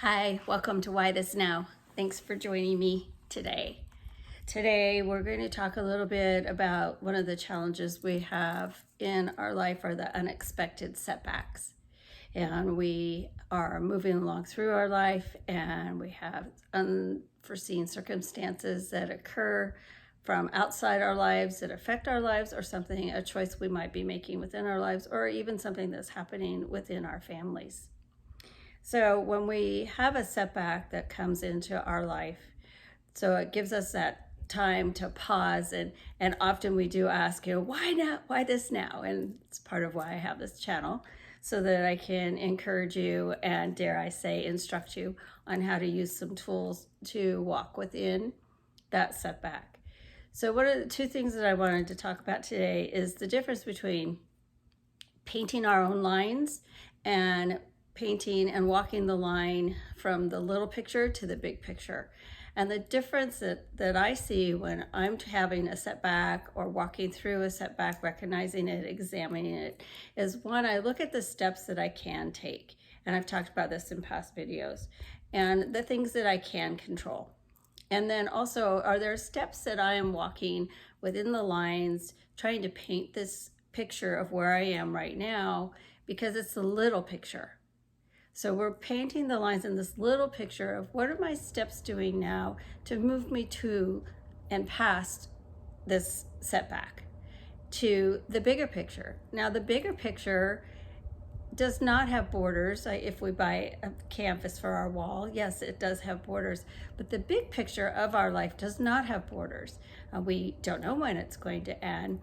Hi, welcome to Why This Now. Thanks for joining me today. Today we're going to talk a little bit about one of the challenges we have in our life are the unexpected setbacks. And we are moving along through our life and we have unforeseen circumstances that occur from outside our lives that affect our lives, or a choice we might be making within our lives, or even something that's happening within our families. So when we have a setback that comes into our life, so it gives us that time to pause, and often we do ask, why now? Why this now? And it's part of why I have this channel, so that I can encourage you and, dare I say, instruct you on how to use some tools to walk within that setback. So one of the two things that I wanted to talk about today is the difference between painting our own lines and painting and walking the line from the little picture to the big picture. And the difference that I see when I'm having a setback or walking through a setback, recognizing it, examining it, is one, I look at the steps that I can take. And I've talked about this in past videos, and the things that I can control. And then also, are there steps that I am walking within the lines, trying to paint this picture of where I am right now, because it's the little picture. So we're painting the lines in this little picture of what are my steps doing now to move me to and past this setback to the bigger picture. Now the bigger picture does not have borders. If we buy a canvas for our wall, yes, it does have borders, but the big picture of our life does not have borders. We don't know when it's going to end.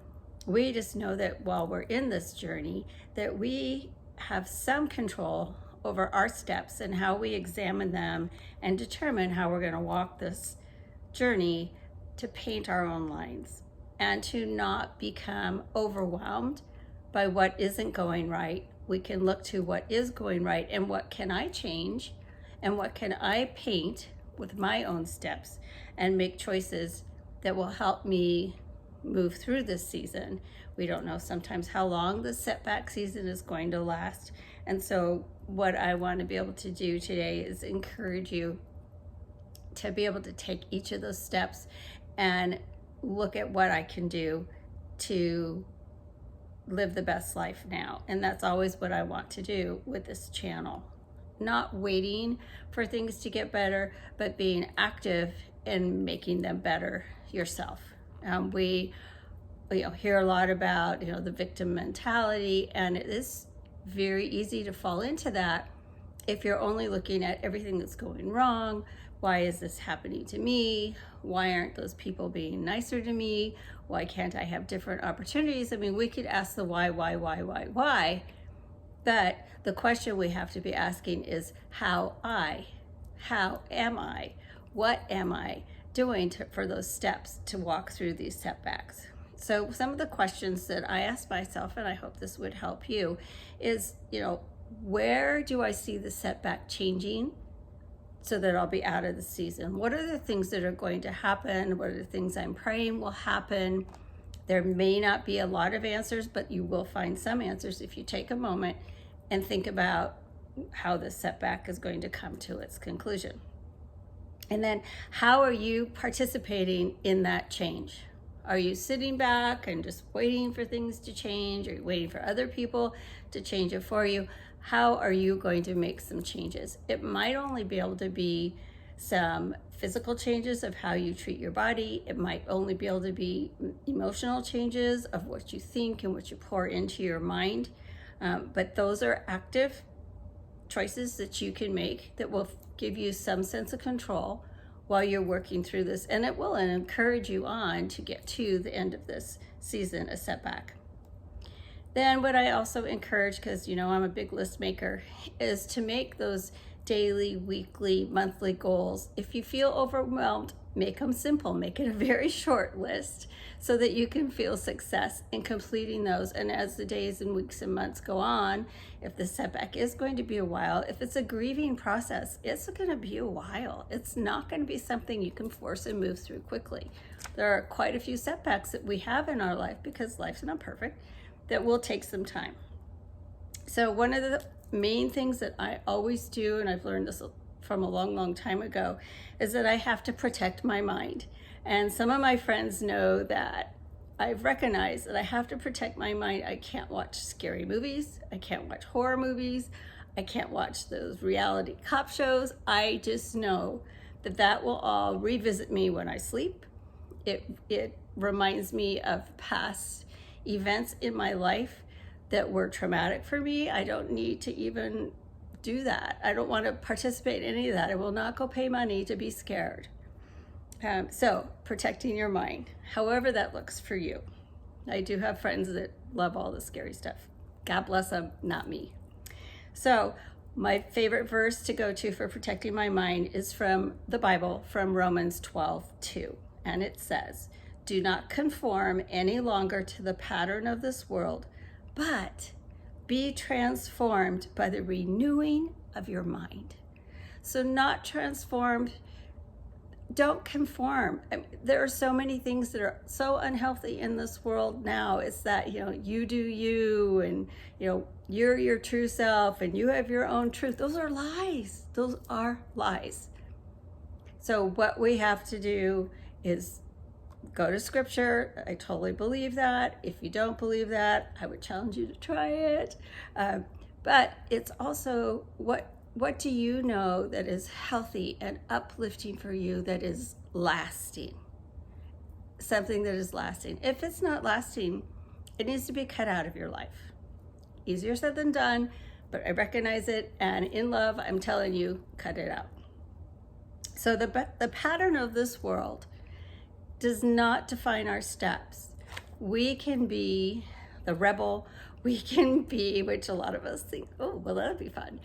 We just know that while we're in this journey, that we have some control over our steps and how we examine them and determine how we're going to walk this journey to paint our own lines and to not become overwhelmed by what isn't going right. We can look to what is going right and what can I change and what can I paint with my own steps and make choices that will help me move through this season. We don't know sometimes how long the setback season is going to last. And so what I want to be able to do today is encourage you to be able to take each of those steps and look at what I can do to live the best life now. And that's always what I want to do with this channel. Not waiting for things to get better, but being active in making them better yourself. We hear a lot about the victim mentality, and it is very easy to fall into that if you're only looking at everything that's going wrong. Why is this happening to me? Why aren't those people being nicer to me? Why can't I have different opportunities? I mean, we could ask the why, but the question we have to be asking is how am I? What am I doing for those steps to walk through these setbacks? So some of the questions that I ask myself, and I hope this would help you, is, where do I see the setback changing so that I'll be out of the season? What are the things that are going to happen? What are the things I'm praying will happen? There may not be a lot of answers, but you will find some answers if you take a moment and think about how the setback is going to come to its conclusion. And then how are you participating in that change? Are you sitting back and just waiting for things to change? Are you waiting for other people to change it for you? How are you going to make some changes? It might only be able to be some physical changes of how you treat your body. It might only be able to be emotional changes of what you think and what you pour into your mind. But those are active choices that you can make that will give you some sense of control while you're working through this, and it will encourage you on to get to the end of this season, a setback. Then what I also encourage, because I'm a big list maker, is to make those daily, weekly, monthly goals. If you feel overwhelmed, make them simple. Make it a very short list so that you can feel success in completing those. And as the days and weeks and months go on, if the setback is going to be a while, if it's a grieving process, it's going to be a while. It's not going to be something you can force and move through quickly. There are quite a few setbacks that we have in our life, because life's not perfect, that will take some time. So one of the main things that I always do, and I've learned this from a long, long time ago, is that I have to protect my mind. And some of my friends know that I've recognized that I have to protect my mind. I can't watch scary movies. I can't watch horror movies. I can't watch those reality cop shows. I just know that that will all revisit me when I sleep. It reminds me of past events in my life that were traumatic for me. I don't need to even do that. I don't want to participate in any of that. I will not go pay money to be scared. So protecting your mind, however that looks for you. I do have friends that love all the scary stuff. God bless them, not me. So my favorite verse to go to for protecting my mind is from the Bible, from Romans 12:2. And it says, "Do not conform any longer to the pattern of this world, but be transformed by the renewing of your mind." So not transformed, don't conform. I mean, there are so many things that are so unhealthy in this world now. It's that, you do you, and, you're your true self, and you have your own truth. Those are lies. Those are lies. So what we have to do is go to scripture. I totally believe that. If you don't believe that, I would challenge you to try it. But it's also what do you know that is healthy and uplifting for you, that is lasting? Something that is lasting. If it's not lasting, it needs to be cut out of your life. Easier said than done, but I recognize it, and in love, I'm telling you, cut it out. So the pattern of this world does not define our steps. We can be the rebel. We can be, which a lot of us think, oh, well, that'd be fun.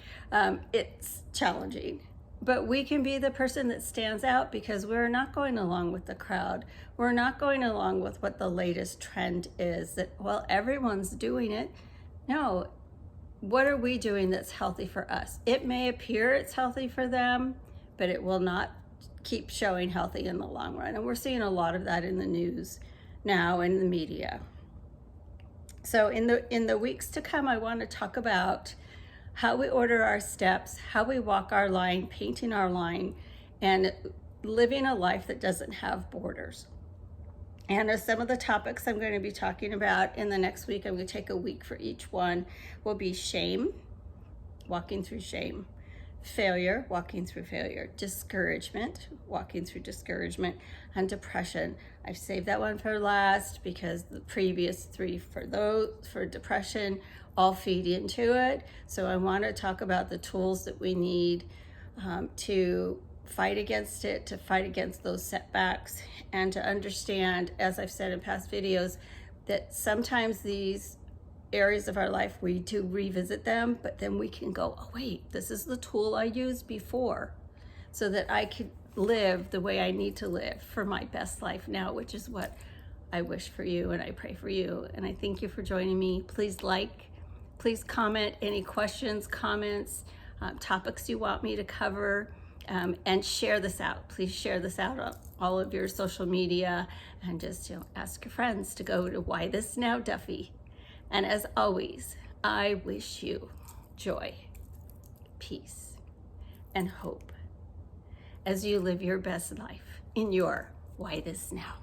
It's challenging, but we can be the person that stands out because we're not going along with the crowd. We're not going along with what the latest trend is, that, well, everyone's doing it. No, what are we doing that's healthy for us? It may appear it's healthy for them, but it will not keep showing healthy in the long run. And we're seeing a lot of that in the news now, in the media. So in the weeks to come, I want to talk about how we order our steps, how we walk our line, painting our line, and living a life that doesn't have borders. And as some of the topics I'm going to be talking about in the next week, I'm going to take a week for each one, will be shame, walking through shame, failure, walking through failure, discouragement, walking through discouragement, and depression. I've saved that one for last because the previous three for depression all feed into it. So I want to talk about the tools that we need to fight against it, to fight against those setbacks, and to understand, as I've said in past videos, that sometimes these areas of our life, we do revisit them, but then we can go, oh wait, this is the tool I used before, so that I can live the way I need to live for my best life now, which is what I wish for you and I pray for you. And I thank you for joining me. Please please comment any questions, comments, topics you want me to cover, and share this out. Please share this out on all of your social media, and just ask your friends to go to Why This Now Duffy. And as always, I wish you joy, peace, and hope as you live your best life in your Why This Now.